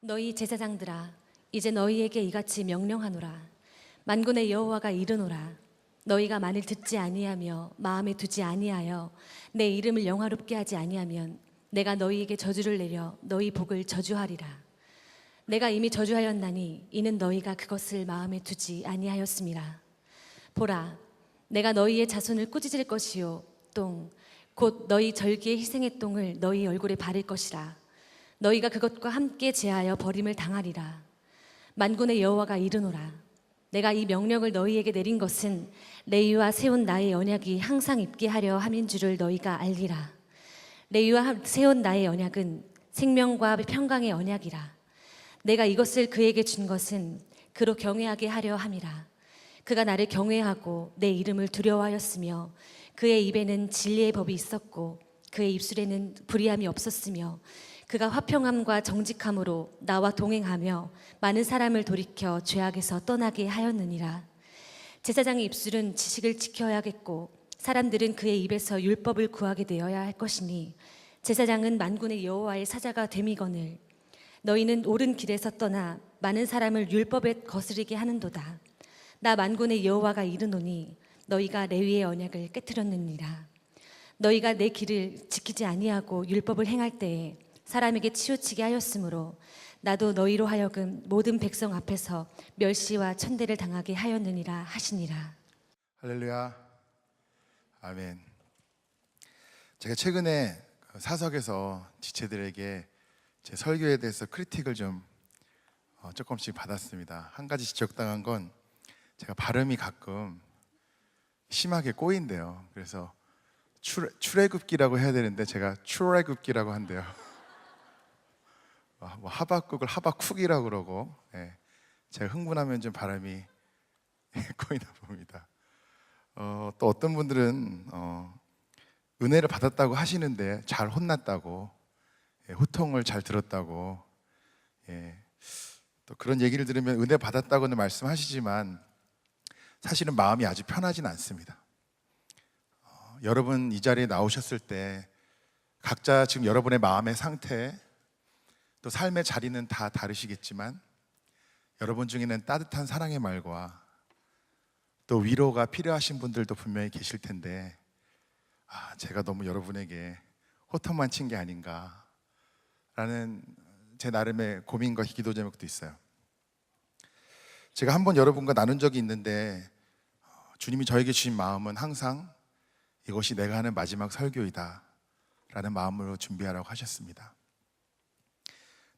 너희 제사장들아, 이제 너희에게 이같이 명령하노라. 만군의 여호와가 이르노라. 너희가 만일 듣지 아니하며 마음에 두지 아니하여 내 이름을 영화롭게 하지 아니하면 내가 너희에게 저주를 내려 너희 복을 저주하리라. 내가 이미 저주하였나니 이는 너희가 그것을 마음에 두지 아니하였음이라. 보라, 내가 너희의 자손을 꾸짖을 것이요 곧 너희 절기의 희생의 똥을 너희 얼굴에 바를 것이라. 너희가 그것과 함께 제하여 버림을 당하리라. 만군의 여호와가 이르노라. 내가 이 명령을 너희에게 내린 것은 레위와 세운 나의 언약이 항상 있게 하려 함인 줄을 너희가 알리라. 레위와 세운 나의 언약은 생명과 평강의 언약이라. 내가 이것을 그에게 준 것은 그로 경외하게 하려 함이라. 그가 나를 경외하고 내 이름을 두려워하였으며 그의 입에는 진리의 법이 있었고 그의 입술에는 불의함이 없었으며 그가 화평함과 정직함으로 나와 동행하며 많은 사람을 돌이켜 죄악에서 떠나게 하였느니라. 제사장의 입술은 지식을 지켜야겠고 사람들은 그의 입에서 율법을 구하게 되어야 할 것이니 제사장은 만군의 여호와의 사자가 됨이거늘 너희는 옳은 길에서 떠나 많은 사람을 율법에 거스르게 하는도다. 나 만군의 여호와가 이르노니 너희가 레위의 언약을 깨뜨렸느니라. 너희가 내 길을 지키지 아니하고 율법을 행할 때에 사람에게 치우치게 하였으므로 나도 너희로 하여금 모든 백성 앞에서 멸시와 천대를 당하게 하였느니라 하시니라. 할렐루야, 아멘. 제가 최근에 사석에서 지체들에게 제 설교에 대해서 크리틱을 좀 조금씩 받았습니다. 한 가지 지적당한 건 제가 발음이 가끔 심하게 꼬인대요. 그래서 출애굽기라고 해야 되는데 제가 출애굽기라고 한대요. 뭐 하박국을 하박쿡이라고 그러고, 제가 흥분하면 좀 발음이 꼬이나 봅니다. 또 어떤 분들은 은혜를 받았다고 하시는데 잘 혼났다고, 호통을 잘 들었다고, 또 그런 얘기를 들으면 은혜 받았다고는 말씀하시지만 사실은 마음이 아주 편하진 않습니다. 여러분 이 자리에 나오셨을 때 각자 지금 여러분의 마음의 상태 또 삶의 자리는 다 다르시겠지만 여러분 중에는 따뜻한 사랑의 말과 또 위로가 필요하신 분들도 분명히 계실 텐데 제가 너무 여러분에게 호통만 친 게 아닌가 라는 제 나름의 고민과 기도 제목도 있어요. 제가 한번 여러분과 나눈 적이 있는데 주님이 저에게 주신 마음은 항상 이것이 내가 하는 마지막 설교이다 라는 마음으로 준비하라고 하셨습니다.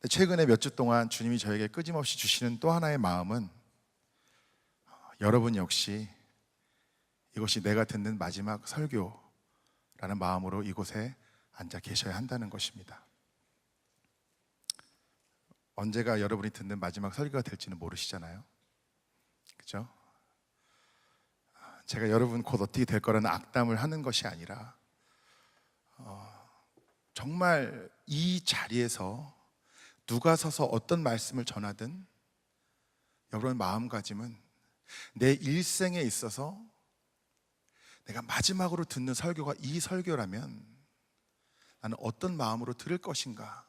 최근에 몇 주 동안 주님이 저에게 끊임없이 주시는 또 하나의 마음은 여러분 역시 이것이 내가 듣는 마지막 설교라는 마음으로 이곳에 앉아 계셔야 한다는 것입니다. 언제가 여러분이 듣는 마지막 설교가 될지는 모르시잖아요. 그렇죠? 제가 여러분 곧 어떻게 될 거라는 악담을 하는 것이 아니라 정말 이 자리에서 누가 서서 어떤 말씀을 전하든 여러분의 마음가짐은 내 일생에 있어서 내가 마지막으로 듣는 설교가 이 설교라면 나는 어떤 마음으로 들을 것인가.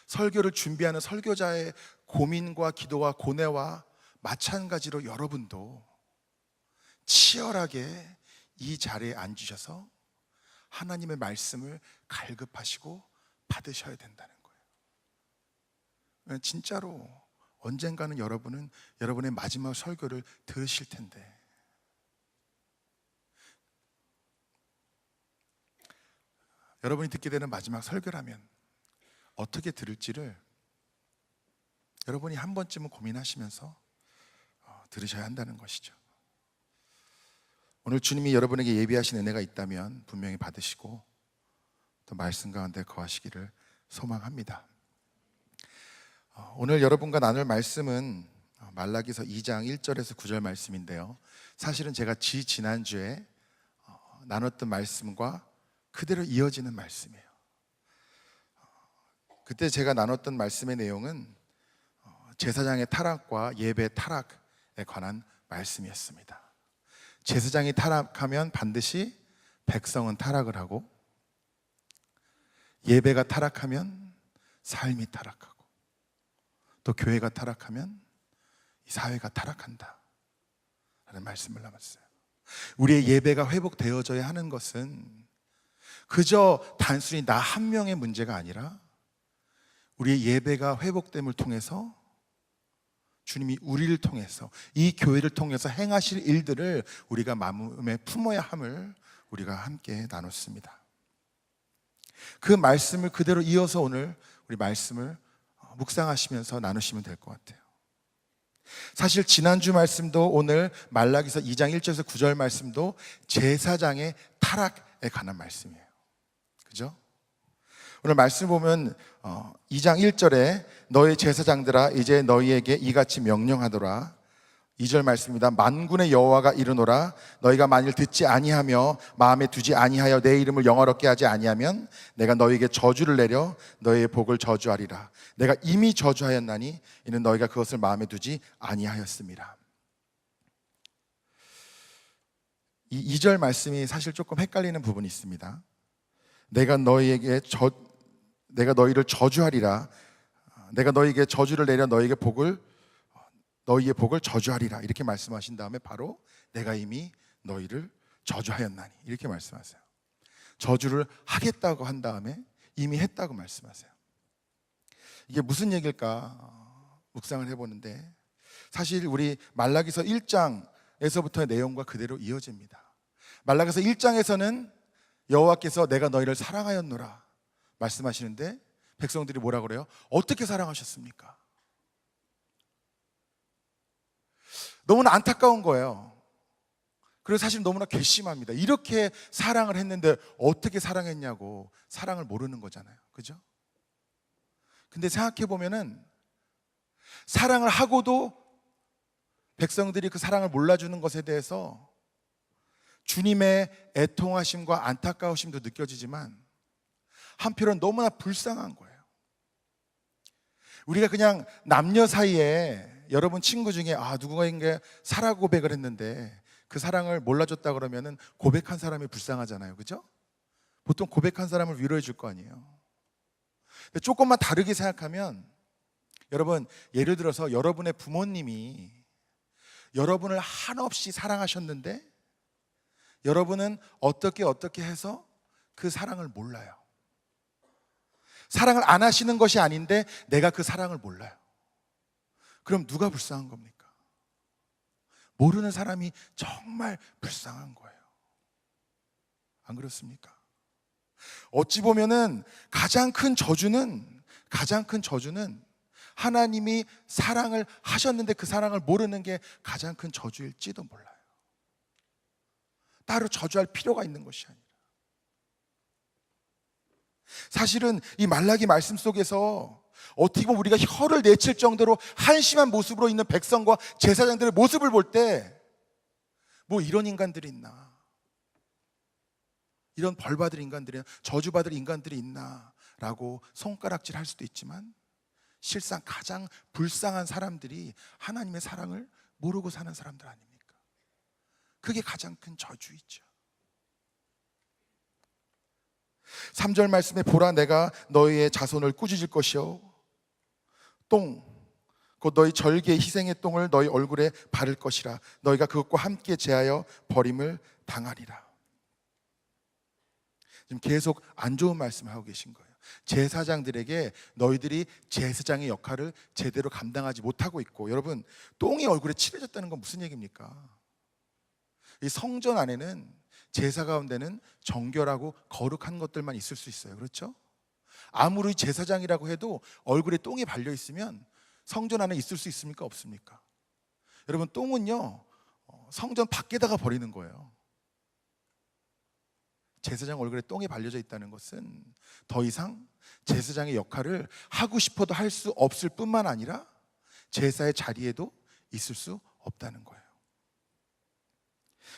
설교를 준비하는 설교자의 고민과 기도와 고뇌와 마찬가지로 여러분도 치열하게 이 자리에 앉으셔서 하나님의 말씀을 갈급하시고 받으셔야 된다는 거예요. 진짜로 언젠가는 여러분은 여러분의 마지막 설교를 들으실 텐데 여러분이 듣게 되는 마지막 설교라면 어떻게 들을지를 여러분이 한 번쯤은 고민하시면서 들으셔야 한다는 것이죠. 오늘 주님이 여러분에게 예비하신 은혜가 있다면 분명히 받으시고 또 말씀 가운데 거하시기를 소망합니다. 오늘 여러분과 나눌 말씀은 말라기서 2장 1절에서 9절 말씀인데요. 사실은 제가 지난주에 나눴던 말씀과 그대로 이어지는 말씀이에요. 그때 제가 나눴던 말씀의 내용은 제사장의 타락과 예배 타락에 관한 말씀이었습니다. 제사장이 타락하면 반드시 백성은 타락을 하고 예배가 타락하면 삶이 타락하고 또 교회가 타락하면 이 사회가 타락한다 라는 말씀을 남았어요. 우리의 예배가 회복되어져야 하는 것은 그저 단순히 나 한 명의 문제가 아니라 우리의 예배가 회복됨을 통해서 주님이 우리를 통해서 이 교회를 통해서 행하실 일들을 우리가 마음에 품어야 함을 우리가 함께 나눴습니다. 그 말씀을 그대로 이어서 오늘 우리 말씀을 묵상하시면서 나누시면 될 것 같아요. 사실 지난주 말씀도 오늘 말라기서 2장 1절에서 9절 말씀도 제사장의 타락에 관한 말씀이에요. 그죠? 오늘 말씀 보면 2장 1절에 너희 제사장들아 이제 너희에게 이같이 명령하노라. 2절 말씀입니다. 만군의 여호와가 이르노라. 너희가 만일 듣지 아니하며 마음에 두지 아니하여 내 이름을 영화롭게 하지 아니하면 내가 너희에게 저주를 내려 너희의 복을 저주하리라. 내가 이미 저주하였나니 이는 너희가 그것을 마음에 두지 아니하였습니다. 이 2절 말씀이 사실 조금 헷갈리는 부분이 있습니다. 내가 너희를 저주하리라. 내가 너희에게 저주를 내려 너희의 복을 저주하리라 이렇게 말씀하신 다음에 바로 내가 이미 너희를 저주하였나니 이렇게 말씀하세요. 저주를 하겠다고 한 다음에 이미 했다고 말씀하세요. 이게 무슨 얘기일까 묵상을 해보는데 사실 우리 말라기서 1장에서부터의 내용과 그대로 이어집니다. 말라기서 1장에서는 여호와께서 내가 너희를 사랑하였노라 말씀하시는데 백성들이 뭐라 그래요? 어떻게 사랑하셨습니까? 너무나 안타까운 거예요. 그래서 사실 너무나 괘씸합니다. 이렇게 사랑을 했는데 어떻게 사랑했냐고 사랑을 모르는 거잖아요. 그죠? 근데 생각해 보면은 사랑을 하고도 백성들이 그 사랑을 몰라주는 것에 대해서 주님의 애통하심과 안타까우심도 느껴지지만 한편으로는 너무나 불쌍한 거예요. 우리가 그냥 남녀 사이에 여러분 친구 중에 누군가에게 사랑 고백을 했는데 그 사랑을 몰라줬다 그러면은 고백한 사람이 불쌍하잖아요. 그죠? 보통 고백한 사람을 위로해 줄 거 아니에요. 근데 조금만 다르게 생각하면 여러분 예를 들어서 여러분의 부모님이 여러분을 한없이 사랑하셨는데 여러분은 어떻게 해서 그 사랑을 몰라요. 사랑을 안 하시는 것이 아닌데 내가 그 사랑을 몰라요. 그럼 누가 불쌍한 겁니까? 모르는 사람이 정말 불쌍한 거예요. 안 그렇습니까? 어찌 보면은 가장 큰 저주는 하나님이 사랑을 하셨는데 그 사랑을 모르는 게 가장 큰 저주일지도 몰라요. 따로 저주할 필요가 있는 것이 아니라 사실은 이 말라기 말씀 속에서 어떻게 보면 우리가 혀를 내칠 정도로 한심한 모습으로 있는 백성과 제사장들의 모습을 볼 때 뭐 이런 인간들이 있나, 이런 벌받을 인간들이, 저주받을 인간들이 있나 라고 손가락질 할 수도 있지만 실상 가장 불쌍한 사람들이 하나님의 사랑을 모르고 사는 사람들 아닙니까? 그게 가장 큰 저주이죠. 3절 말씀에 보라 내가 너희의 자손을 꾸짖을 것이요 곧 너희 절기의 희생의 똥을 너희 얼굴에 바를 것이라. 너희가 그것과 함께 제하여 버림을 당하리라. 지금 계속 안 좋은 말씀을 하고 계신 거예요. 제사장들에게 너희들이 제사장의 역할을 제대로 감당하지 못하고 있고, 여러분 똥이 얼굴에 칠해졌다는 건 무슨 얘기입니까? 이 성전 안에는 제사 가운데는 정결하고 거룩한 것들만 있을 수 있어요. 그렇죠? 아무리 제사장이라고 해도 얼굴에 똥이 발려 있으면 성전 안에 있을 수 있습니까? 없습니까? 여러분 똥은요 성전 밖에다가 버리는 거예요. 제사장 얼굴에 똥이 발려져 있다는 것은 더 이상 제사장의 역할을 하고 싶어도 할 수 없을 뿐만 아니라 제사의 자리에도 있을 수 없다는 거예요.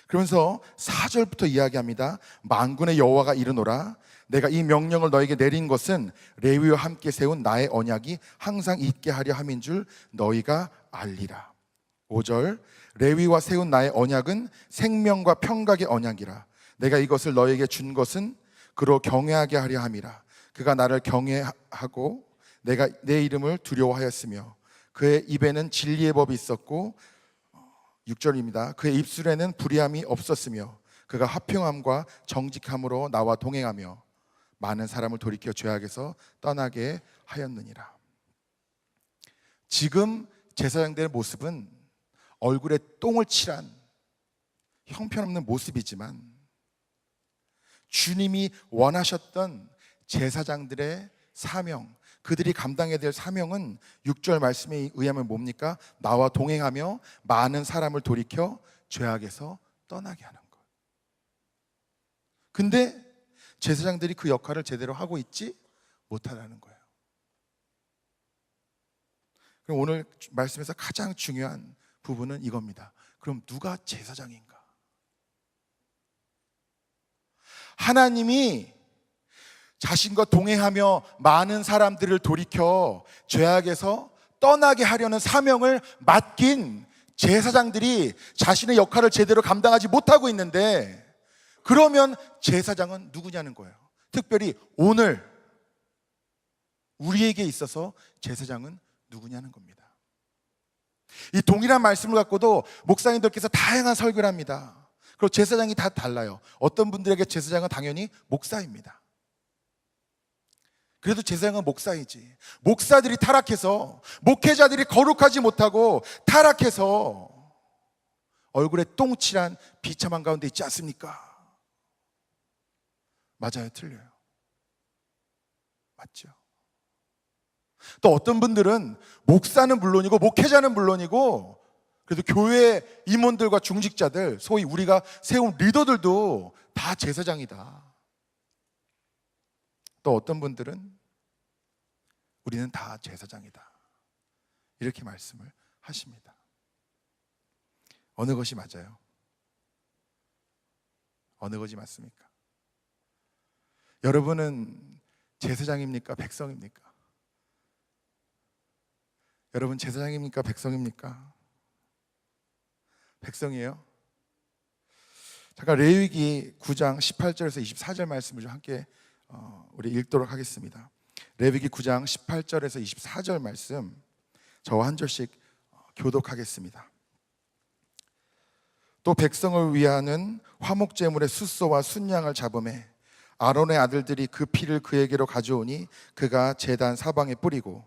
그러면서 4절부터 이야기합니다. 만군의 여호와가 이르노라. 내가 이 명령을 너에게 내린 것은 레위와 함께 세운 나의 언약이 항상 있게 하려 함인 줄 너희가 알리라. 5절 레위와 세운 나의 언약은 생명과 평강의 언약이라. 내가 이것을 너에게 준 것은 그로 경외하게 하려 함이라. 그가 나를 경외하고 내가 내 이름을 두려워하였으며 그의 입에는 진리의 법이 있었고 6절입니다. 그의 입술에는 불의함이 없었으며 그가 화평함과 정직함으로 나와 동행하며 많은 사람을 돌이켜 죄악에서 떠나게 하였느니라. 지금 제사장들의 모습은 얼굴에 똥을 칠한 형편없는 모습이지만 주님이 원하셨던 제사장들의 사명, 그들이 감당해야 될 사명은 6절 말씀에 의하면 뭡니까? 나와 동행하며 많은 사람을 돌이켜 죄악에서 떠나게 하는 것. 근데 제사장들이 그 역할을 제대로 하고 있지 못하다는 거예요. 그럼 오늘 말씀에서 가장 중요한 부분은 이겁니다. 그럼 누가 제사장인가? 하나님이 자신과 동행하며 많은 사람들을 돌이켜 죄악에서 떠나게 하려는 사명을 맡긴 제사장들이 자신의 역할을 제대로 감당하지 못하고 있는데, 그러면 제사장은 누구냐는 거예요. 특별히 오늘 우리에게 있어서 제사장은 누구냐는 겁니다. 이 동일한 말씀을 갖고도 목사님들께서 다양한 설교를 합니다. 그리고 제사장이 다 달라요. 어떤 분들에게 제사장은 당연히 목사입니다. 그래도 제사장은 목사이지. 목사들이 타락해서, 목회자들이 거룩하지 못하고 타락해서 얼굴에 똥칠한 비참한 가운데 있지 않습니까? 맞아요, 틀려요? 맞죠? 또 어떤 분들은 목사는 물론이고 목회자는 물론이고 그래도 교회 임원들과 중직자들, 소위 우리가 세운 리더들도 다 제사장이다. 또 어떤 분들은 우리는 다 제사장이다, 이렇게 말씀을 하십니다. 어느 것이 맞아요? 어느 것이 맞습니까? 여러분은 제사장입니까? 백성입니까? 여러분 제사장입니까? 백성입니까? 백성이에요. 잠깐 레위기 9장 18절에서 24절 말씀을 좀 함께 우리 읽도록 하겠습니다. 레위기 9장 18절에서 24절 말씀 저와 한 절씩 교독하겠습니다. 또 백성을 위하는 화목 제물의 숫소와 순양을 잡음에 아론의 아들들이 그 피를 그에게로 가져오니 그가 제단 사방에 뿌리고,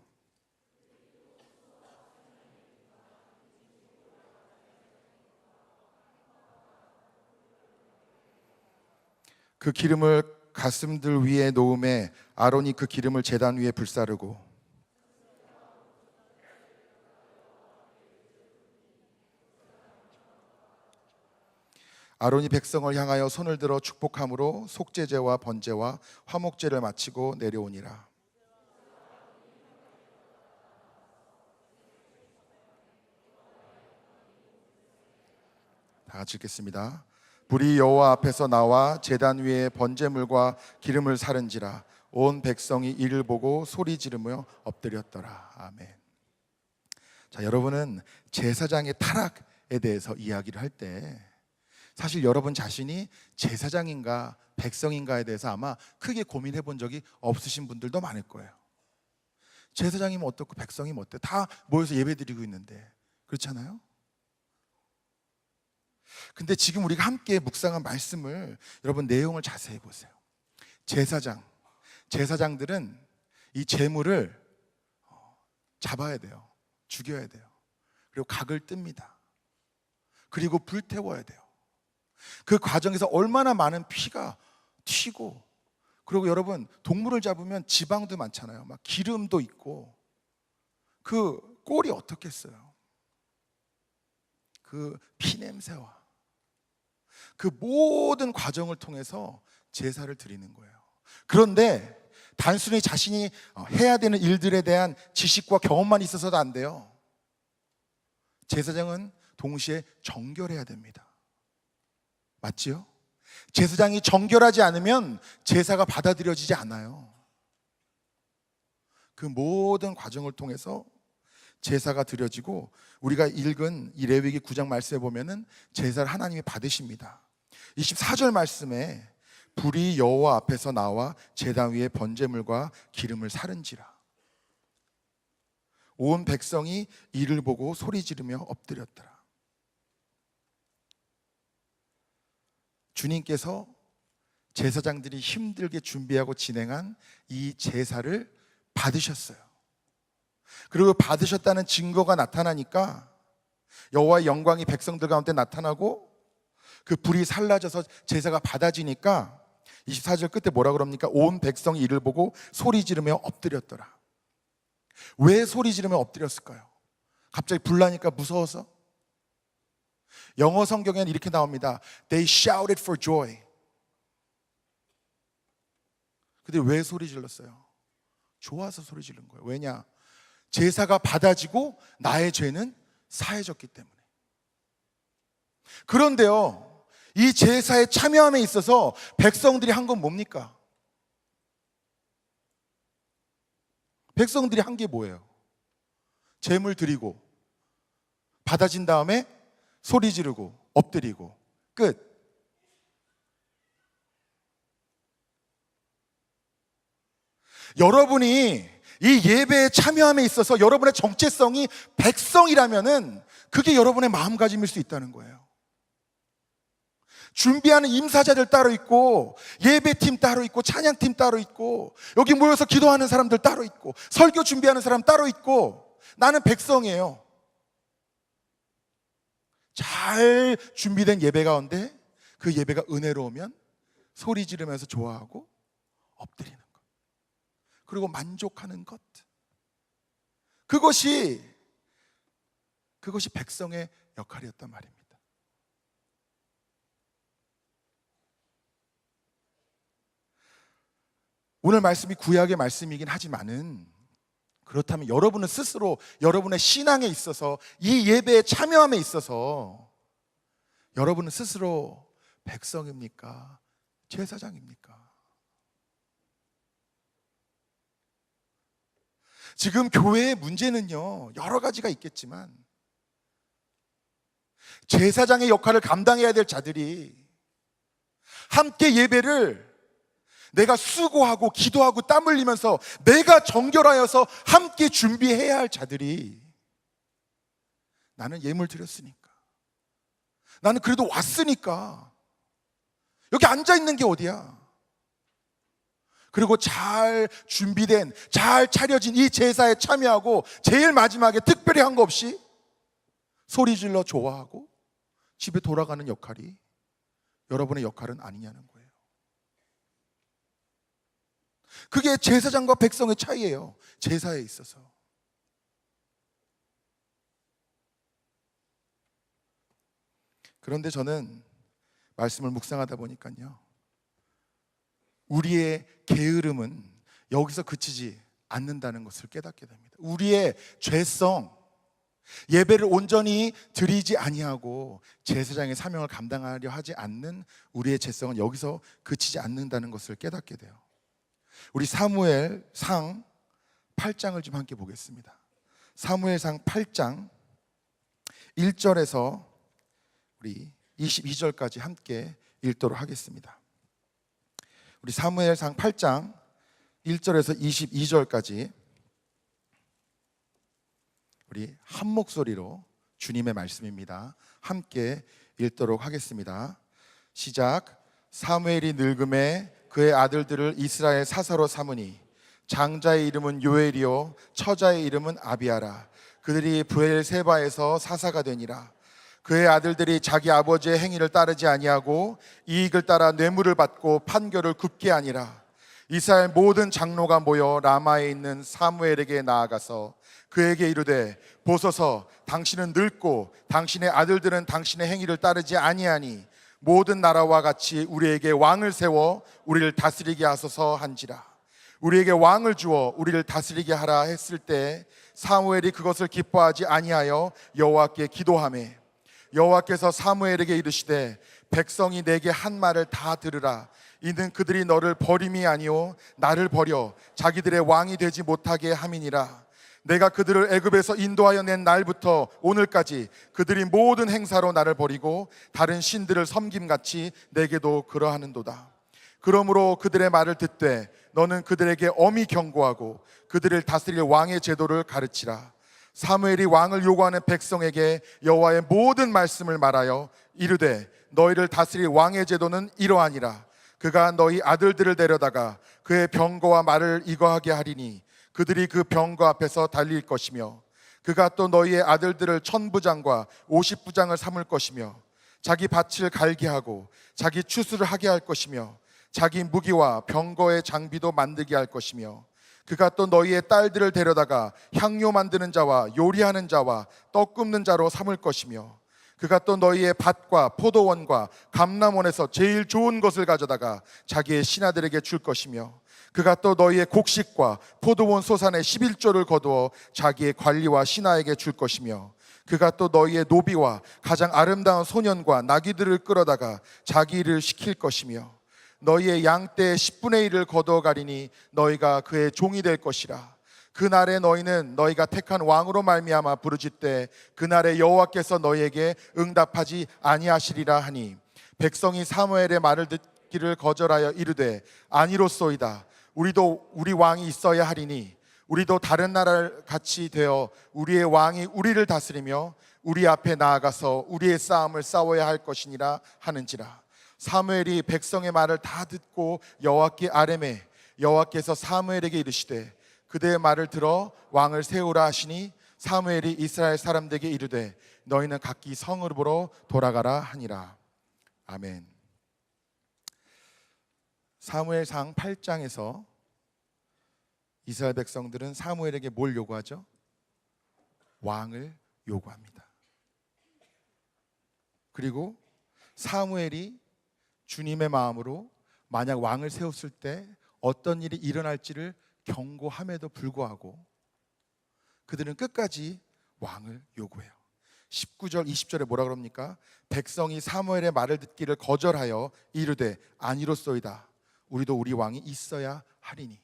그 기름을 가슴들 위에 놓음에 아론이 그 기름을 제단 위에 불사르고, 아론이 백성을 향하여 손을 들어 축복함으로 속죄제와 번제와 화목제를 마치고 내려오니라. 다 같이 읽겠습니다. 불이 여호와 앞에서 나와 제단 위에 번제물과 기름을 사른지라. 온 백성이 이를 보고 소리 지르며 엎드렸더라. 아멘. 자, 여러분은 제사장의 타락에 대해서 이야기를 할 때 사실 여러분 자신이 제사장인가 백성인가에 대해서 아마 크게 고민해 본 적이 없으신 분들도 많을 거예요. 제사장이면 어떻고 백성이면 어때? 다 모여서 예배 드리고 있는데, 그렇잖아요? 근데 지금 우리가 함께 묵상한 말씀을 여러분 내용을 자세히 보세요. 제사장들은 이 제물을 잡아야 돼요. 죽여야 돼요. 그리고 각을 뜹니다. 그리고 불태워야 돼요. 그 과정에서 얼마나 많은 피가 튀고, 그리고 여러분 동물을 잡으면 지방도 많잖아요. 막 기름도 있고, 그 꼴이 어떻겠어요? 그 피냄새와 그 모든 과정을 통해서 제사를 드리는 거예요. 그런데 단순히 자신이 해야 되는 일들에 대한 지식과 경험만 있어서도 안 돼요. 제사장은 동시에 정결해야 됩니다. 맞지요? 제사장이 정결하지 않으면 제사가 받아들여지지 않아요. 그 모든 과정을 통해서 제사가 드려지고, 우리가 읽은 이 레위기 9장 말씀에 보면은 제사를 하나님이 받으십니다. 24절 말씀에 불이 여호와 앞에서 나와 제단 위에 번제물과 기름을 사른지라. 온 백성이 이를 보고 소리 지르며 엎드렸더라. 주님께서 제사장들이 힘들게 준비하고 진행한 이 제사를 받으셨어요. 그리고 받으셨다는 증거가 나타나니까 여호와의 영광이 백성들 가운데 나타나고 그 불이 살라져서 제사가 받아지니까 24절 끝에 뭐라 그럽니까? 온 백성이 이를 보고 소리 지르며 엎드렸더라. 왜 소리 지르며 엎드렸을까요? 갑자기 불 나니까 무서워서? 영어 성경에는 이렇게 나옵니다. They shouted for joy. 근데 왜 소리 질렀어요? 좋아서 소리 지른 거예요. 왜냐? 제사가 받아지고 나의 죄는 사해졌기 때문에. 그런데요, 이 제사에 참여함에 있어서 백성들이 한 건 뭡니까? 백성들이 한 게 뭐예요? 제물 드리고 받아진 다음에 소리 지르고 엎드리고 끝. 여러분이 이 예배에 참여함에 있어서 여러분의 정체성이 백성이라면은 그게 여러분의 마음가짐일 수 있다는 거예요. 준비하는 임사자들 따로 있고, 예배팀 따로 있고, 찬양팀 따로 있고, 여기 모여서 기도하는 사람들 따로 있고, 설교 준비하는 사람 따로 있고, 나는 백성이에요. 잘 준비된 예배 가운데 그 예배가 은혜로우면 소리 지르면서 좋아하고 엎드리는 것, 그리고 만족하는 것, 그것이 백성의 역할이었단 말입니다. 오늘 말씀이 구약의 말씀이긴 하지만은, 그렇다면 여러분은 스스로 여러분의 신앙에 있어서, 이 예배에 참여함에 있어서 여러분은 스스로 백성입니까? 제사장입니까? 지금 교회의 문제는요, 여러 가지가 있겠지만 제사장의 역할을 감당해야 될 자들이 함께 예배를 내가 수고하고 기도하고 땀 흘리면서 내가 정결하여서 함께 준비해야 할 자들이, 나는 예물 드렸으니까, 나는 그래도 왔으니까 여기 앉아있는 게 어디야? 그리고 잘 준비된, 잘 차려진 이 제사에 참여하고 제일 마지막에 특별히 한 거 없이 소리 질러 좋아하고 집에 돌아가는 역할이 여러분의 역할은 아니냐는 거예요. 그게 제사장과 백성의 차이예요. 제사에 있어서. 그런데 저는 말씀을 묵상하다 보니까요, 우리의 게으름은 여기서 그치지 않는다는 것을 깨닫게 됩니다. 우리의 죄성, 예배를 온전히 드리지 아니하고 제사장의 사명을 감당하려 하지 않는 우리의 죄성은 여기서 그치지 않는다는 것을 깨닫게 돼요. 우리 사무엘상 8장을 좀 함께 보겠습니다. 사무엘상 8장 1절에서 우리 22절까지 함께 읽도록 하겠습니다. 우리 사무엘상 8장 1절에서 22절까지 우리 한 목소리로 주님의 말씀입니다. 함께 읽도록 하겠습니다. 시작. 사무엘이 늙음에 그의 아들들을 이스라엘 사사로 삼으니 장자의 이름은 요엘이요 처자의 이름은 아비아라. 그들이 브엘세바에서 사사가 되니라. 그의 아들들이 자기 아버지의 행위를 따르지 아니하고 이익을 따라 뇌물을 받고 판결을 굽게 하니라. 이스라엘 모든 장로가 모여 라마에 있는 사무엘에게 나아가서 그에게 이르되, 보소서, 당신은 늙고 당신의 아들들은 당신의 행위를 따르지 아니하니 모든 나라와 같이 우리에게 왕을 세워 우리를 다스리게 하소서 한지라. 우리에게 왕을 주어 우리를 다스리게 하라 했을 때 사무엘이 그것을 기뻐하지 아니하여 여호와께 기도하매, 여호와께서 사무엘에게 이르시되, 백성이 내게 한 말을 다 들으라. 이는 그들이 너를 버림이 아니오 나를 버려 자기들의 왕이 되지 못하게 함이니라. 내가 그들을 애굽에서 인도하여 낸 날부터 오늘까지 그들이 모든 행사로 나를 버리고 다른 신들을 섬김같이 내게도 그러하는도다. 그러므로 그들의 말을 듣되 너는 그들에게 엄히 경고하고 그들을 다스릴 왕의 제도를 가르치라. 사무엘이 왕을 요구하는 백성에게 여호와의 모든 말씀을 말하여 이르되 너희를 다스릴 왕의 제도는 이러하니라. 그가 너희 아들들을 데려다가 그의 병거와 말을 이거하게 하리니 그들이 그 병거 앞에서 달릴 것이며 그가 또 너희의 아들들을 1000부장과 50부장을 삼을 것이며 자기 밭을 갈게 하고 자기 추수를 하게 할 것이며 자기 무기와 병거의 장비도 만들게 할 것이며 그가 또 너희의 딸들을 데려다가 향료 만드는 자와 요리하는 자와 떡 굽는 자로 삼을 것이며 그가 또 너희의 밭과 포도원과 감람원에서 제일 좋은 것을 가져다가 자기의 신하들에게 줄 것이며 그가 또 너희의 곡식과 포도원 소산의 11조를 거두어 자기의 관리와 신하에게 줄 것이며 그가 또 너희의 노비와 가장 아름다운 소년과 나귀들을 끌어다가 자기 일을 시킬 것이며 너희의 양떼의 10분의 1을 거두어 가리니 너희가 그의 종이 될 것이라. 그날에 너희는 너희가 택한 왕으로 말미암아 부르짖되 그날에 여호와께서 너희에게 응답하지 아니하시리라 하니 백성이 사무엘의 말을 듣기를 거절하여 이르되 아니로소이다. 우리도 우리 왕이 있어야 하리니 우리도 다른 나라 같이 되어 우리의 왕이 우리를 다스리며 우리 앞에 나아가서 우리의 싸움을 싸워야 할 것이니라 하는지라. 사무엘이 백성의 말을 다 듣고 여호와께 아뢰매 여호와께서 사무엘에게 이르시되 그대의 말을 들어 왕을 세우라 하시니 사무엘이 이스라엘 사람들에게 이르되 너희는 각기 성읍으로 돌아가라 하니라. 아멘. 사무엘상 8장에서 이스라엘 백성들은 사무엘에게 뭘 요구하죠? 왕을 요구합니다. 그리고 사무엘이 주님의 마음으로 만약 왕을 세웠을 때 어떤 일이 일어날지를 경고함에도 불구하고 그들은 끝까지 왕을 요구해요. 19절 20절에 뭐라 그럽니까? 백성이 사무엘의 말을 듣기를 거절하여 이르되 아니로소이다. 우리도 우리 왕이 있어야 하리니.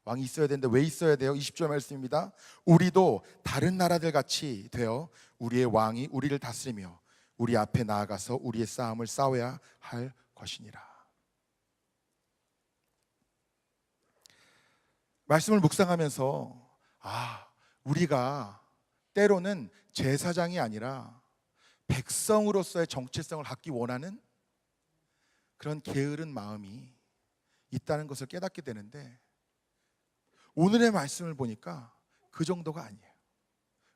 왕이 있어야 되는데 왜 있어야 돼요? 20절 말씀입니다. 우리도 다른 나라들 같이 되어 우리의 왕이 우리를 다스리며 우리 앞에 나아가서 우리의 싸움을 싸워야 할 것이니라. 말씀을 묵상하면서 우리가 때로는 제사장이 아니라 백성으로서의 정체성을 갖기 원하는 그런 게으른 마음이 있다는 것을 깨닫게 되는데 오늘의 말씀을 보니까 그 정도가 아니에요.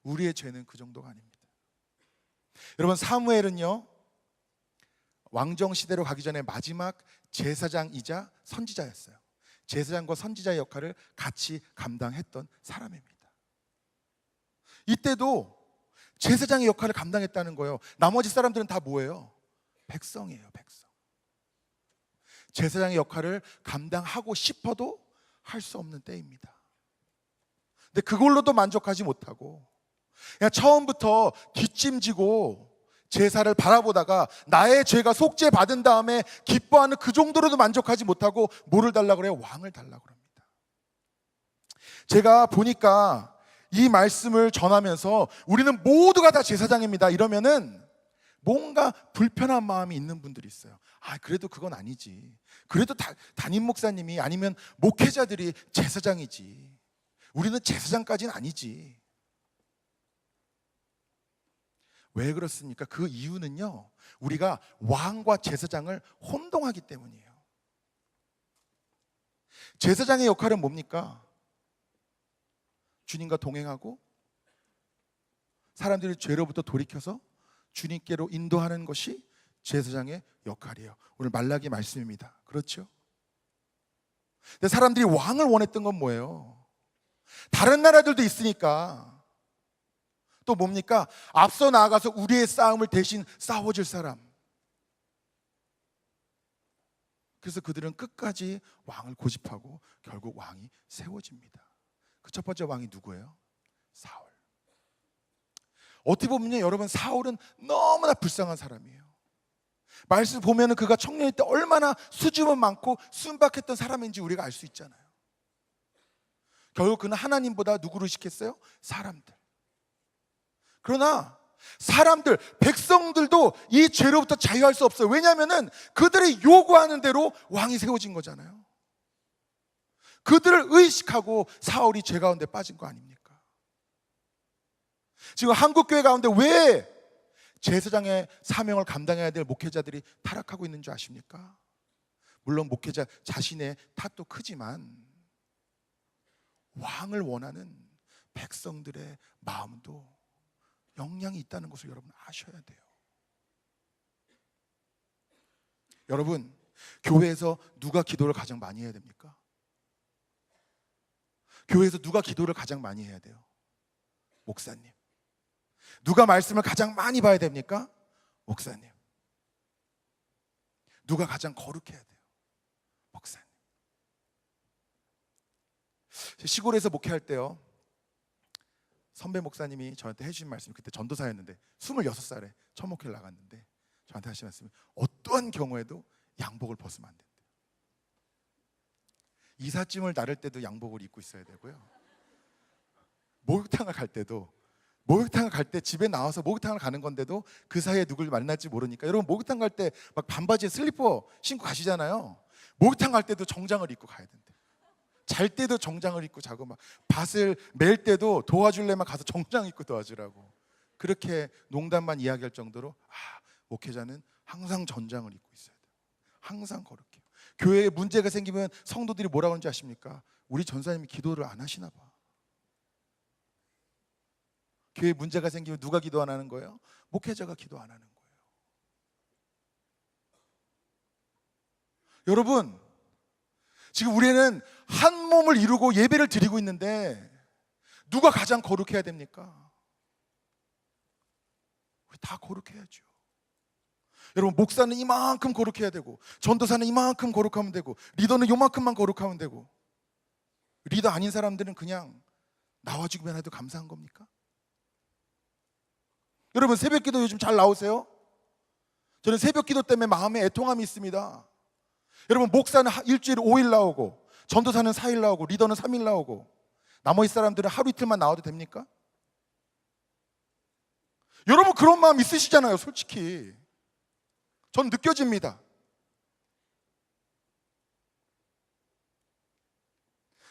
우리의 죄는 그 정도가 아닙니다. 여러분, 사무엘은요 왕정 시대로 가기 전에 마지막 제사장이자 선지자였어요. 제사장과 선지자의 역할을 같이 감당했던 사람입니다. 이때도 제사장의 역할을 감당했다는 거예요. 나머지 사람들은 다 뭐예요? 백성이에요, 백성. 제사장의 역할을 감당하고 싶어도 할 수 없는 때입니다. 근데 그걸로도 만족하지 못하고 그냥 처음부터 뒷짐지고 제사를 바라보다가 나의 죄가 속죄받은 다음에 기뻐하는 그 정도로도 만족하지 못하고 뭐를 달라고 그래요? 왕을 달라고 합니다. 제가 보니까 이 말씀을 전하면서 우리는 모두가 다 제사장입니다 이러면은 뭔가 불편한 마음이 있는 분들이 있어요. 그래도 그건 아니지. 그래도 담임 목사님이 아니면 목회자들이 제사장이지. 우리는 제사장까지는 아니지. 왜 그렇습니까? 그 이유는요, 우리가 왕과 제사장을 혼동하기 때문이에요. 제사장의 역할은 뭡니까? 주님과 동행하고 사람들이 죄로부터 돌이켜서 주님께로 인도하는 것이 제사장의 역할이에요. 오늘 말라기 말씀입니다. 그렇죠? 근데 사람들이 왕을 원했던 건 뭐예요? 다른 나라들도 있으니까. 또 뭡니까? 앞서 나아가서 우리의 싸움을 대신 싸워줄 사람. 그래서 그들은 끝까지 왕을 고집하고 결국 왕이 세워집니다. 그 첫 번째 왕이 누구예요? 사울. 어떻게 보면요, 여러분, 사울은 너무나 불쌍한 사람이에요. 말씀 보면 그가 청년일 때 얼마나 수줍음 많고 순박했던 사람인지 우리가 알 수 있잖아요. 결국 그는 하나님보다 누구를 의식했어요? 사람들. 그러나 사람들, 백성들도 이 죄로부터 자유할 수 없어요. 왜냐하면 그들이 요구하는 대로 왕이 세워진 거잖아요. 그들을 의식하고 사울이 죄 가운데 빠진 거 아닙니까? 지금 한국교회 가운데 왜 제사장의 사명을 감당해야 될 목회자들이 타락하고 있는 줄 아십니까? 물론 목회자 자신의 탓도 크지만 왕을 원하는 백성들의 마음도 영향이 있다는 것을 여러분 아셔야 돼요. 여러분, 교회에서 누가 기도를 가장 많이 해야 됩니까? 교회에서 누가 기도를 가장 많이 해야 돼요? 목사님. 누가 말씀을 가장 많이 봐야 됩니까? 목사님. 누가 가장 거룩해야 돼요? 목사님. 시골에서 목회할 때요, 선배 목사님이 저한테 해주신 말씀이, 그때 전도사였는데 26살에 첫 목회를 나갔는데 저한테 하신 말씀이, 어떠한 경우에도 양복을 벗으면 안 된대요. 이삿짐을 나를 때도 양복을 입고 있어야 되고요, 목욕탕을 갈 때도, 목욕탕을 갈 때 집에 나와서 목욕탕을 가는 건데도 그 사이에 누굴 만날지 모르니까, 여러분 목욕탕 갈 때 막 반바지에 슬리퍼 신고 가시잖아요. 목욕탕 갈 때도 정장을 입고 가야 된대. 잘 때도 정장을 입고 자고, 막 밭을 멜 때도 도와줄래만 가서 정장 입고 도와주라고, 그렇게 농담만 이야기할 정도로 목회자는 항상 전장을 입고 있어야 돼요. 항상 거룩해요. 교회에 문제가 생기면 성도들이 뭐라고 하는지 아십니까? 우리 전사님이 기도를 안 하시나 봐. 교회에 문제가 생기면 누가 기도 안 하는 거예요? 목회자가 기도 안 하는 거예요. 여러분, 지금 우리는 한 몸을 이루고 예배를 드리고 있는데 누가 가장 거룩해야 됩니까? 우리 다 거룩해야죠. 여러분, 목사는 이만큼 거룩해야 되고, 전도사는 이만큼 거룩하면 되고, 리더는 요만큼만 거룩하면 되고, 리더 아닌 사람들은 그냥 나와주기만 해도 감사한 겁니까? 여러분, 새벽기도 요즘 잘 나오세요? 저는 새벽기도 때문에 마음에 애통함이 있습니다. 여러분, 목사는 일주일에 5일 나오고, 전도사는 4일 나오고, 리더는 3일 나오고, 나머지 사람들은 하루 이틀만 나와도 됩니까? 여러분, 그런 마음 있으시잖아요. 솔직히 전 느껴집니다.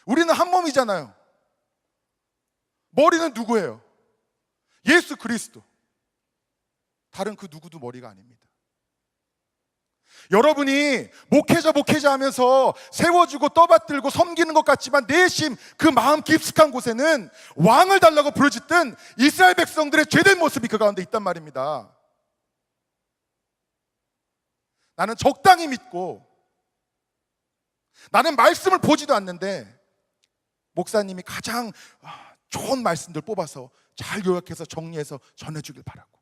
우리는 한 몸이잖아요. 머리는 누구예요? 예수 그리스도. 다른 그 누구도 머리가 아닙니다. 여러분이 목회자 하면서 세워주고 떠받들고 섬기는 것 같지만 내심 그 마음 깊숙한 곳에는 왕을 달라고 부르짖던 이스라엘 백성들의 죄된 모습이 그 가운데 있단 말입니다. 나는 적당히 믿고, 나는 말씀을 보지도 않는데 목사님이 가장 좋은 말씀들 뽑아서 잘 요약해서 정리해서 전해주길 바라고,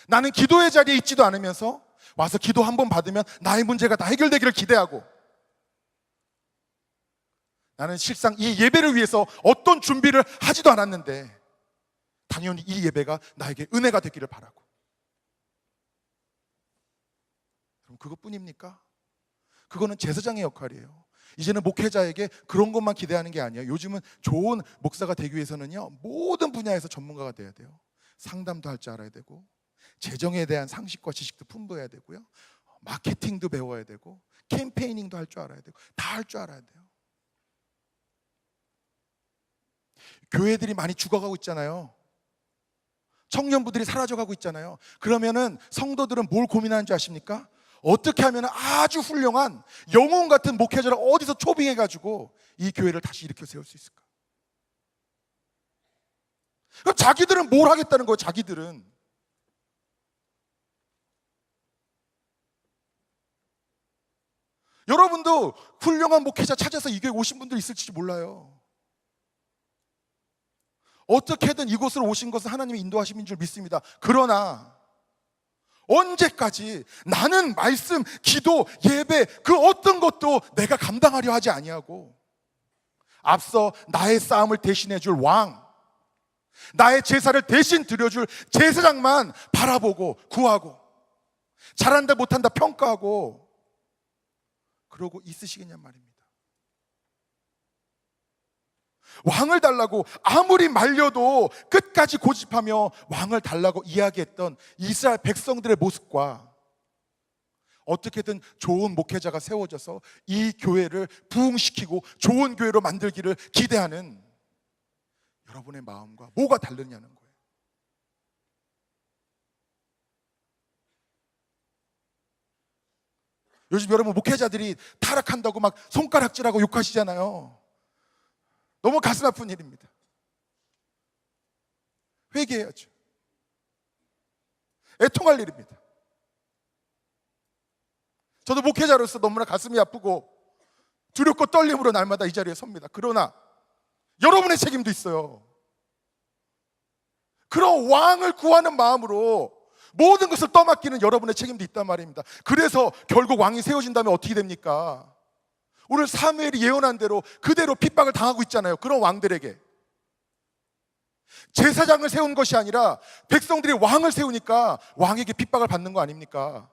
나는 기도의 자리에 있지도 않으면서 와서 기도 한 번 받으면 나의 문제가 다 해결되기를 기대하고, 나는 실상 이 예배를 위해서 어떤 준비를 하지도 않았는데 당연히 이 예배가 나에게 은혜가 되기를 바라고. 그럼 그것뿐입니까? 그거는 제사장의 역할이에요. 이제는 목회자에게 그런 것만 기대하는 게 아니에요. 요즘은 좋은 목사가 되기 위해서는요, 모든 분야에서 전문가가 돼야 돼요. 상담도 할 줄 알아야 되고, 재정에 대한 상식과 지식도 풍부해야 되고요, 마케팅도 배워야 되고, 캠페이닝도 할 줄 알아야 되고, 다 할 줄 알아야 돼요. 교회들이 많이 죽어가고 있잖아요. 청년부들이 사라져가고 있잖아요. 그러면은 성도들은 뭘 고민하는 줄 아십니까? 어떻게 하면 아주 훌륭한 영웅 같은 목회자를 어디서 초빙해가지고 이 교회를 다시 일으켜 세울 수 있을까? 그럼 자기들은 뭘 하겠다는 거예요? 자기들은. 여러분도 훌륭한 목회자 찾아서 이 교회 오신 분들 있을지 몰라요. 어떻게든 이곳으로 오신 것은 하나님의 인도하심인 줄 믿습니다. 그러나 언제까지 나는 말씀, 기도, 예배 그 어떤 것도 내가 감당하려 하지 아니하고, 앞서 나의 싸움을 대신해 줄 왕, 나의 제사를 대신 드려줄 제사장만 바라보고 구하고, 잘한다 못한다 평가하고 그러고 있으시겠냔 말입니다. 왕을 달라고 아무리 말려도 끝까지 고집하며 왕을 달라고 이야기했던 이스라엘 백성들의 모습과, 어떻게든 좋은 목회자가 세워져서 이 교회를 부흥시키고 좋은 교회로 만들기를 기대하는 여러분의 마음과 뭐가 다르냐는 거예요. 요즘 여러분 목회자들이 타락한다고 막 손가락질하고 욕하시잖아요. 너무 가슴 아픈 일입니다. 회개해야죠. 애통할 일입니다. 저도 목회자로서 너무나 가슴이 아프고 두렵고 떨림으로 날마다 이 자리에 섭니다. 그러나 여러분의 책임도 있어요. 그런 왕을 구하는 마음으로 모든 것을 떠맡기는 여러분의 책임도 있단 말입니다. 그래서 결국 왕이 세워진 다음에 어떻게 됩니까? 오늘 사무엘이 예언한 대로 그대로 핍박을 당하고 있잖아요. 그런 왕들에게 제사장을 세운 것이 아니라 백성들이 왕을 세우니까 왕에게 핍박을 받는 거 아닙니까?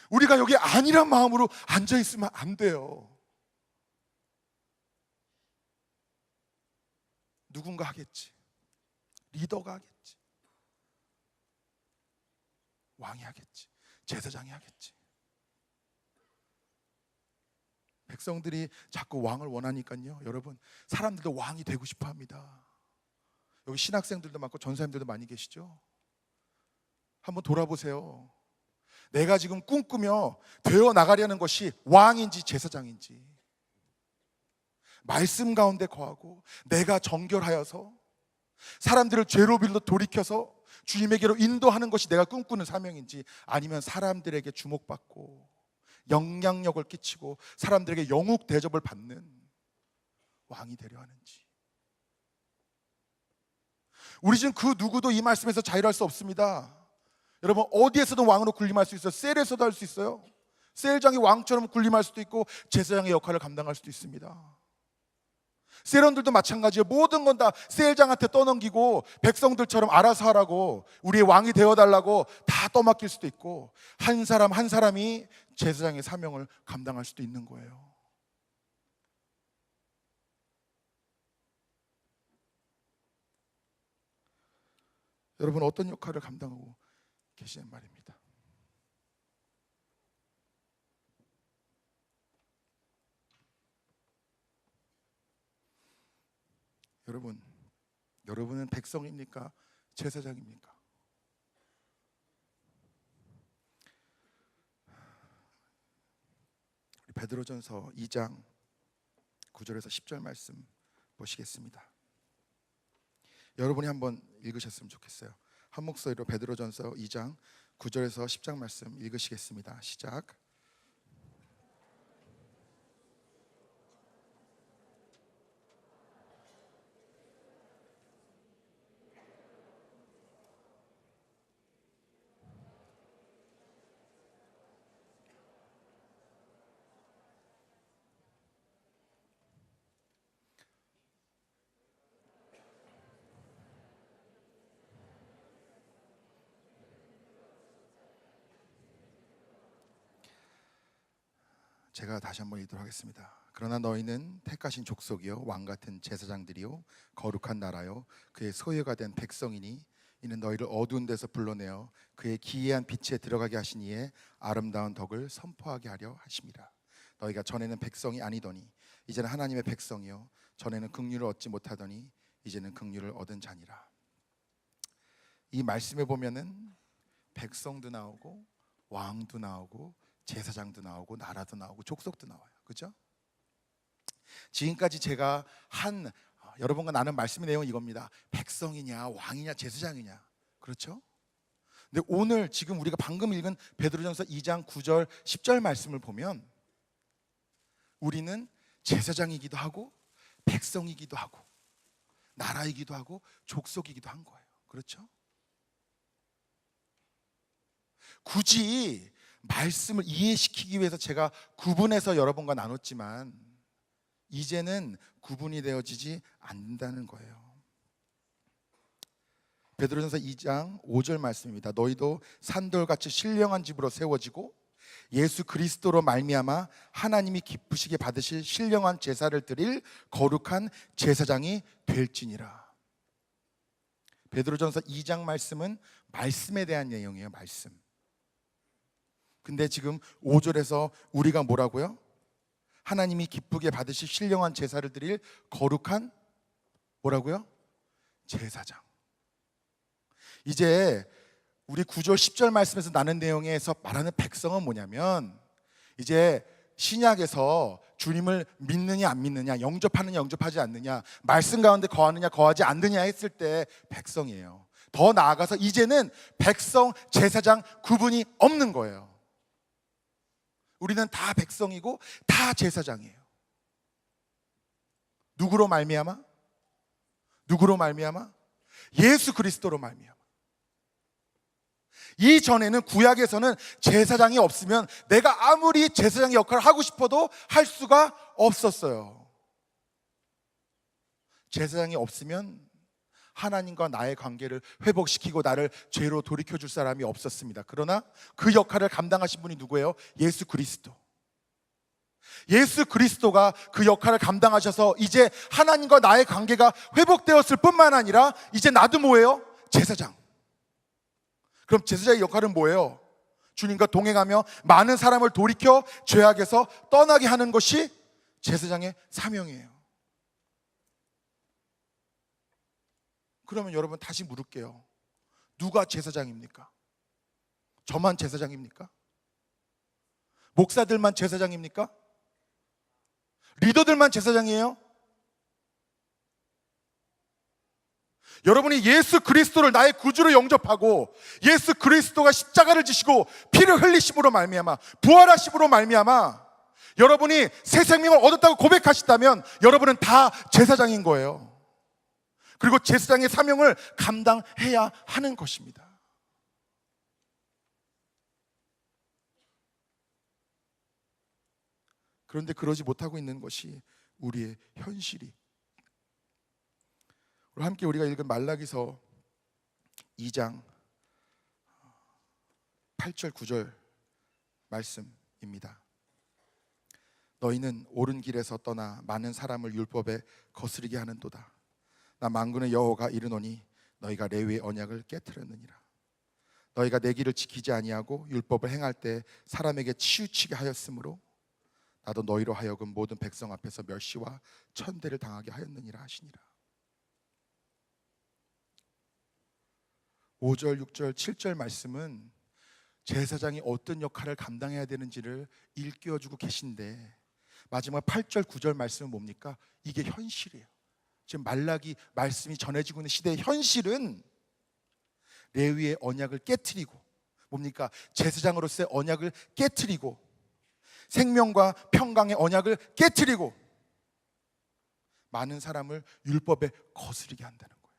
우리가 여기 아니란 마음으로 앉아있으면 안 돼요. 누군가 하겠지. 리더가 하겠지. 왕이 하겠지. 제사장이 하겠지. 백성들이 자꾸 왕을 원하니까요, 여러분, 사람들도 왕이 되고 싶어 합니다. 여기 신학생들도 많고 전사님들도 많이 계시죠? 한번 돌아보세요. 내가 지금 꿈꾸며 되어 나가려는 것이 왕인지 제사장인지, 말씀 가운데 거하고 내가 정결하여서 사람들을 죄로부터 돌이켜서 주님에게로 인도하는 것이 내가 꿈꾸는 사명인지, 아니면 사람들에게 주목받고 영향력을 끼치고 사람들에게 영웅 대접을 받는 왕이 되려 하는지. 우리 지금 그 누구도 이 말씀에서 자유할 수 없습니다. 여러분, 어디에서든 왕으로 군림할 수 있어요. 셀에서도 할 수 있어요. 셀장이 왕처럼 군림할 수도 있고 제사장의 역할을 감당할 수도 있습니다. 셀원들도 마찬가지예요. 모든 건 다 셀장한테 떠넘기고 백성들처럼 알아서 하라고, 우리의 왕이 되어달라고 다 떠맡길 수도 있고, 한 사람 한 사람이 제사장의 사명을 감당할 수도 있는 거예요. 여러분, 어떤 역할을 감당하고 계시는 말입니다. 여러분은 백성입니까? 제사장입니까? 우리 베드로전서 2장 9절에서 10절 말씀 보시겠습니다. 여러분이 한번 읽으셨으면 좋겠어요. 한 목소리로 베드로전서 2장 9절에서 10장 말씀 읽으시겠습니다. 시작. 제가 다시 한번 읽도록 하겠습니다. 그러나 너희는 택하신 족속이요 왕같은 제사장들이요 거룩한 나라요 그의 소유가 된 백성이니, 이는 너희를 어두운 데서 불러내어 그의 기이한 빛에 들어가게 하신 이의 아름다운 덕을 선포하게 하려 하심이라. 너희가 전에는 백성이 아니더니 이제는 하나님의 백성이요 전에는 긍휼을 얻지 못하더니 이제는 긍휼을 얻은 자니라. 이 말씀에 보면은 백성도 나오고 왕도 나오고 제사장도 나오고 나라도 나오고 족속도 나와요. 그렇죠? 지금까지 제가 한 여러분과 나눈 말씀의 내용은 이겁니다. 백성이냐 왕이냐 제사장이냐. 그렇죠? 근데 오늘 지금 우리가 방금 읽은 베드로전서 2장 9절 10절 말씀을 보면 우리는 제사장이기도 하고 백성이기도 하고 나라이기도 하고 족속이기도 한 거예요. 그렇죠? 굳이 말씀을 이해시키기 위해서 제가 구분해서 여러분과 나눴지만 이제는 구분이 되어지지 않는다는 거예요. 베드로전서 2장 5절 말씀입니다. 너희도 산돌같이 신령한 집으로 세워지고 예수 그리스도로 말미암아 하나님이 기쁘시게 받으실 신령한 제사를 드릴 거룩한 제사장이 될지니라. 베드로전서 2장 말씀은 말씀에 대한 내용이에요. 말씀. 근데 지금 5절에서 우리가 뭐라고요? 하나님이 기쁘게 받으실 신령한 제사를 드릴 거룩한 뭐라고요? 제사장. 이제 우리 9절 10절 말씀에서 나눈 내용에서 말하는 백성은 뭐냐면, 이제 신약에서 주님을 믿느냐 안 믿느냐, 영접하느냐 영접하지 않느냐, 말씀 가운데 거하느냐 거하지 않느냐 했을 때 백성이에요. 더 나아가서 이제는 백성, 제사장 구분이 없는 거예요. 우리는 다 백성이고 다 제사장이에요. 누구로 말미암아? 누구로 말미암아? 예수 그리스도로 말미암아. 이전에는 구약에서는 제사장이 없으면 내가 아무리 제사장의 역할을 하고 싶어도 할 수가 없었어요. 제사장이 없으면 하나님과 나의 관계를 회복시키고 나를 죄로 돌이켜줄 사람이 없었습니다. 그러나 그 역할을 감당하신 분이 누구예요? 예수 그리스도. 예수 그리스도가 그 역할을 감당하셔서 이제 하나님과 나의 관계가 회복되었을 뿐만 아니라 이제 나도 뭐예요? 제사장. 그럼 제사장의 역할은 뭐예요? 주님과 동행하며 많은 사람을 돌이켜 죄악에서 떠나게 하는 것이 제사장의 사명이에요. 그러면 여러분 다시 물을게요. 누가 제사장입니까? 저만 제사장입니까? 목사들만 제사장입니까? 리더들만 제사장이에요? 여러분이 예수 그리스도를 나의 구주로 영접하고 예수 그리스도가 십자가를 지시고 피를 흘리심으로 말미암아, 부활하심으로 말미암아 여러분이 새 생명을 얻었다고 고백하시다면 여러분은 다 제사장인 거예요. 그리고 제사장의 사명을 감당해야 하는 것입니다. 그런데 그러지 못하고 있는 것이 우리의 현실이. 함께 우리가 읽은 말라기서 2장 8절 9절 말씀입니다. 너희는 옳은 길에서 떠나 많은 사람을 율법에 거스르게 하는도다. 나 만군의 여호와가 이르노니 너희가 레위의 언약을 깨뜨렸느니라. 너희가 내 길을 지키지 아니하고 율법을 행할 때 사람에게 치우치게 하였으므로 나도 너희로 하여금 모든 백성 앞에서 멸시와 천대를 당하게 하였느니라 하시니라. 5절, 6절, 7절 말씀은 제사장이 어떤 역할을 감당해야 되는지를 일깨워주고 계신데, 마지막 8절, 9절 말씀은 뭡니까? 이게 현실이에요. 지금 말라기 말씀이 전해지고 있는 시대의 현실은 레위의 언약을 깨트리고, 뭡니까? 제사장으로서의 언약을 깨트리고, 생명과 평강의 언약을 깨트리고 많은 사람을 율법에 거스르게 한다는 거예요.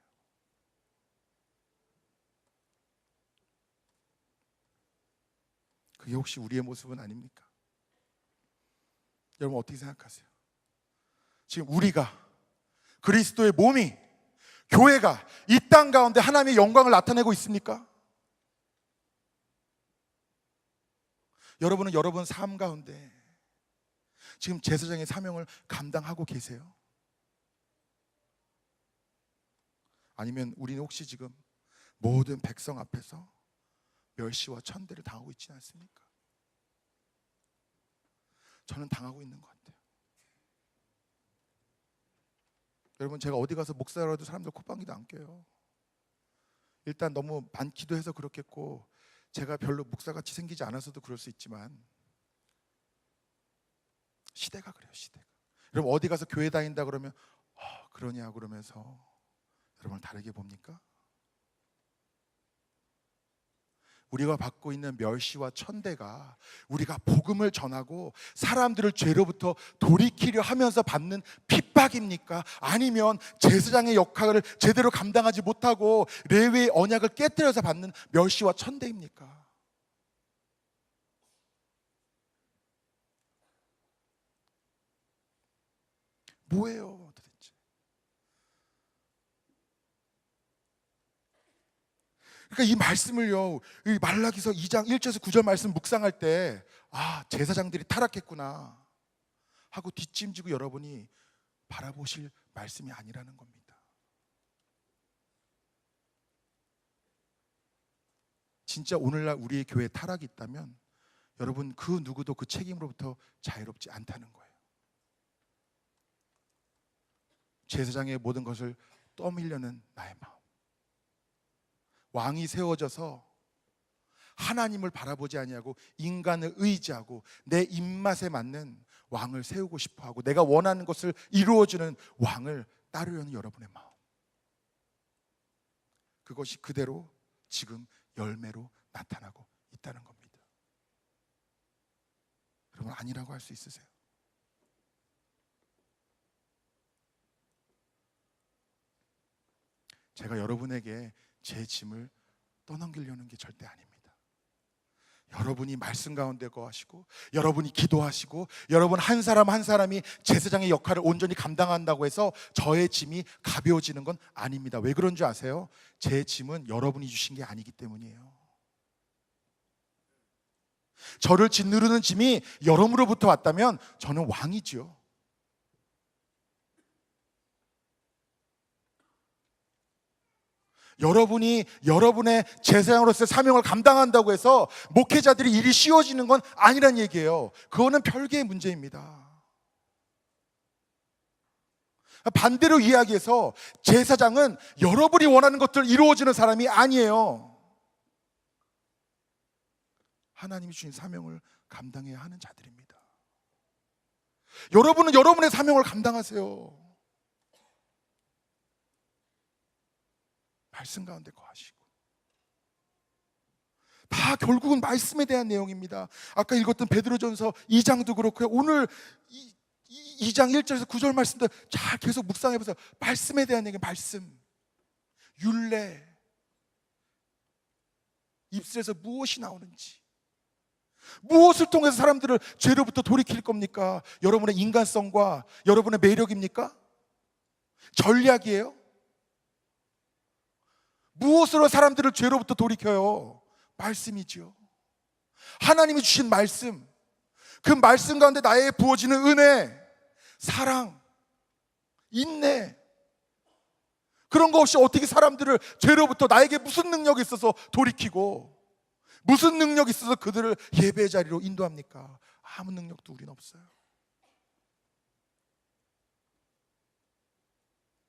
그게 혹시 우리의 모습은 아닙니까? 여러분 어떻게 생각하세요? 지금 우리가, 그리스도의 몸이, 교회가 이 땅 가운데 하나님의 영광을 나타내고 있습니까? 여러분은 여러분 삶 가운데 지금 제사장의 사명을 감당하고 계세요? 아니면 우리는 혹시 지금 모든 백성 앞에서 멸시와 천대를 당하고 있지 않습니까? 저는 당하고 있는 것 같아요. 여러분, 제가 어디 가서 목사라도 사람들 콧방귀도 안 껴요. 일단 너무 많기도 해서 그렇겠고, 제가 별로 목사같이 생기지 않아서도 그럴 수 있지만 시대가 그래요, 시대가. 여러분 어디 가서 교회 다닌다 그러면 그러냐 그러면서 여러분을 다르게 봅니까? 우리가 받고 있는 멸시와 천대가 우리가 복음을 전하고 사람들을 죄로부터 돌이키려 하면서 받는 핍박입니까? 아니면 제사장의 역할을 제대로 감당하지 못하고 레위의 언약을 깨뜨려서 받는 멸시와 천대입니까? 뭐예요 도대체? 그러니까 이 말씀을요, 이 말라기서 2장 1절에서 9절 말씀 묵상할 때 제사장들이 타락했구나 하고 뒷짐지고 여러분이 바라보실 말씀이 아니라는 겁니다. 진짜 오늘날 우리의 교회에 타락이 있다면 여러분, 그 누구도 그 책임으로부터 자유롭지 않다는 거예요. 제사장의 모든 것을 떠밀려는 나의 마음. 왕이 세워져서 하나님을 바라보지 아니하고 인간을 의지하고 내 입맛에 맞는 왕을 세우고 싶어하고 내가 원하는 것을 이루어주는 왕을 따르려는 여러분의 마음, 그것이 그대로 지금 열매로 나타나고 있다는 겁니다. 여러분, 아니라고 할 수 있으세요? 제가 여러분에게 제 짐을 떠넘기려는 게 절대 아닙니다. 여러분이 말씀 가운데 거하시고 여러분이 기도하시고 여러분 한 사람 한 사람이 제사장의 역할을 온전히 감당한다고 해서 저의 짐이 가벼워지는 건 아닙니다. 왜 그런 줄 아세요? 제 짐은 여러분이 주신 게 아니기 때문이에요. 저를 짓누르는 짐이 여러분으로부터 왔다면 저는 왕이지요. 여러분이 여러분의 제사장으로서의 사명을 감당한다고 해서 목회자들이 일이 쉬워지는 건 아니란 얘기예요. 그거는 별개의 문제입니다. 반대로 이야기해서 제사장은 여러분이 원하는 것들을 이루어주는 사람이 아니에요. 하나님이 주신 사명을 감당해야 하는 자들입니다. 여러분은 여러분의 사명을 감당하세요. 말씀 가운데 거하시고. 다 결국은 말씀에 대한 내용입니다. 아까 읽었던 베드로전서 2장도 그렇고요. 오늘 2장 1절에서 9절 말씀도 잘 계속 묵상해보세요. 말씀에 대한 얘기, 말씀, 율례, 입술에서 무엇이 나오는지, 무엇을 통해서 사람들을 죄로부터 돌이킬 겁니까? 여러분의 인간성과 여러분의 매력입니까? 전략이에요? 무엇으로 사람들을 죄로부터 돌이켜요? 말씀이죠. 하나님이 주신 말씀, 그 말씀 가운데 나에게 부어지는 은혜, 사랑, 인내, 그런 거 없이 어떻게 사람들을 죄로부터 나에게 무슨 능력이 있어서 돌이키고 무슨 능력이 있어서 그들을 예배의 자리로 인도합니까? 아무 능력도 우리는 없어요.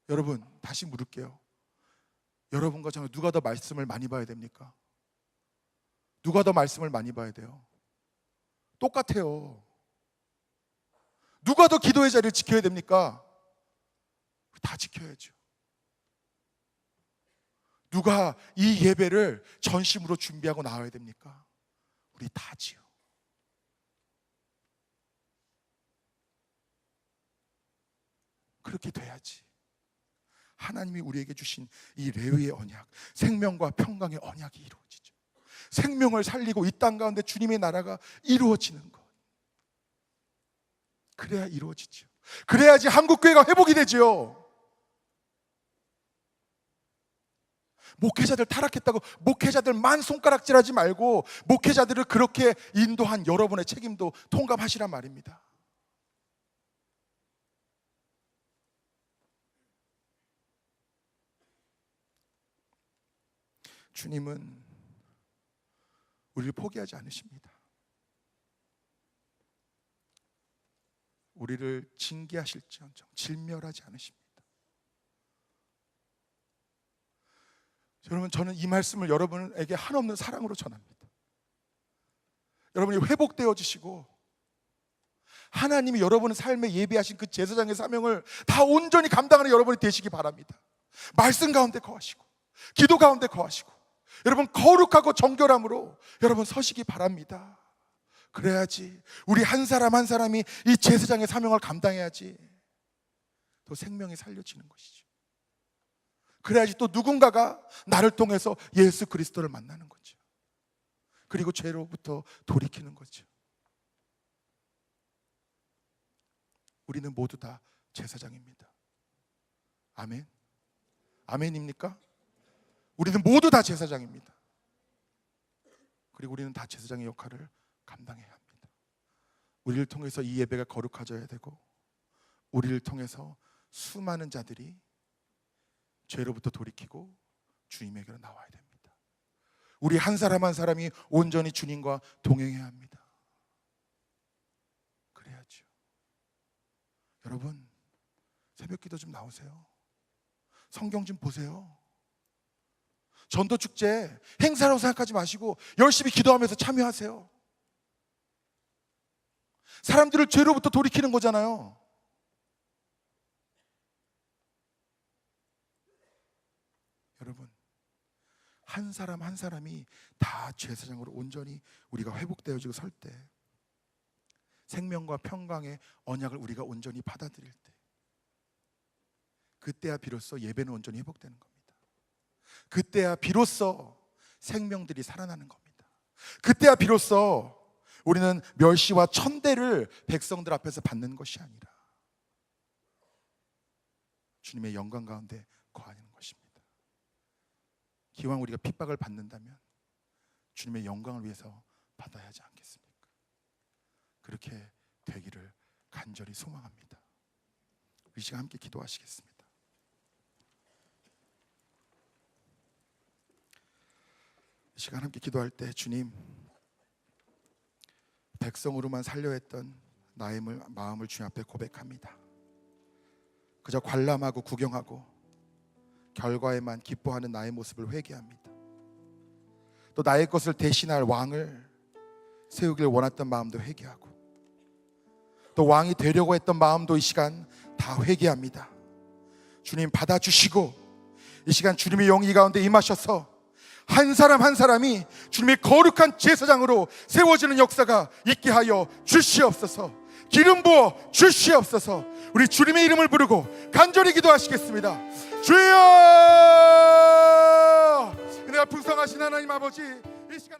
여러분, 다시 물을게요. 여러분과 저는 누가 더 말씀을 많이 봐야 됩니까? 누가 더 말씀을 많이 봐야 돼요? 똑같아요. 누가 더 기도의 자리를 지켜야 됩니까? 우리 다 지켜야죠. 누가 이 예배를 전심으로 준비하고 나와야 됩니까? 우리 다지요. 그렇게 돼야지 하나님이 우리에게 주신 이 레위의 언약, 생명과 평강의 언약이 이루어지죠. 생명을 살리고 이 땅 가운데 주님의 나라가 이루어지는 것, 그래야 이루어지죠. 그래야지 한국교회가 회복이 되죠. 목회자들 타락했다고 목회자들만 손가락질하지 말고 목회자들을 그렇게 인도한 여러분의 책임도 통감하시란 말입니다. 주님은 우리를 포기하지 않으십니다. 우리를 징계하실지언정 진멸하지 않으십니다. 여러분, 저는 이 말씀을 여러분에게 한없는 사랑으로 전합니다. 여러분이 회복되어지시고 하나님이 여러분의 삶에 예비하신 그 제사장의 사명을 다 온전히 감당하는 여러분이 되시기 바랍니다. 말씀 가운데 거하시고 기도 가운데 거하시고 여러분 거룩하고 정결함으로 여러분 서시기 바랍니다. 그래야지 우리 한 사람 한 사람이 이 제사장의 사명을 감당해야지 또 생명이 살려지는 것이죠. 그래야지 또 누군가가 나를 통해서 예수 그리스도를 만나는 거죠. 그리고 죄로부터 돌이키는 거죠. 우리는 모두 다 제사장입니다. 아멘. 아멘입니까? 우리는 모두 다 제사장입니다. 그리고 우리는 다 제사장의 역할을 감당해야 합니다. 우리를 통해서 이 예배가 거룩해져야 되고 우리를 통해서 수많은 자들이 죄로부터 돌이키고 주님에게로 나와야 됩니다. 우리 한 사람 한 사람이 온전히 주님과 동행해야 합니다. 여러분, 새벽기도 좀 나오세요. 성경 좀 보세요. 전도축제 행사라고 생각하지 마시고 열심히 기도하면서 참여하세요. 사람들을 죄로부터 돌이키는 거잖아요. 여러분, 한 사람 한 사람이 다 제사장으로 온전히 우리가 회복되어지고 설 때, 생명과 평강의 언약을 우리가 온전히 받아들일 때, 그때야 비로소 예배는 온전히 회복되는 겁니다. 그때야 비로소 생명들이 살아나는 겁니다. 그때야 비로소 우리는 멸시와 천대를 백성들 앞에서 받는 것이 아니라 주님의 영광 가운데 거하는 것입니다. 기왕 우리가 핍박을 받는다면 주님의 영광을 위해서 받아야 하지 않겠습니까? 그렇게 되기를 간절히 소망합니다. 이 시간 함께 기도하시겠습니다. 이 시간 함께 기도할 때, 주님, 백성으로만 살려 했던 나의 마음을 주님 앞에 고백합니다. 그저 관람하고 구경하고 결과에만 기뻐하는 나의 모습을 회개합니다. 또 나의 것을 대신할 왕을 세우길 원했던 마음도 회개하고, 또 왕이 되려고 했던 마음도 이 시간 다 회개합니다. 주님 받아주시고, 이 시간 주님의 영이 가운데 임하셔서 한 사람 한 사람이 주님의 거룩한 제사장으로 세워지는 역사가 있게 하여 주시옵소서. 기름 부어 주시옵소서. 우리 주님의 이름을 부르고 간절히 기도하시겠습니다. 주여, 은혜가 풍성하신 하나님 아버지, 이 시간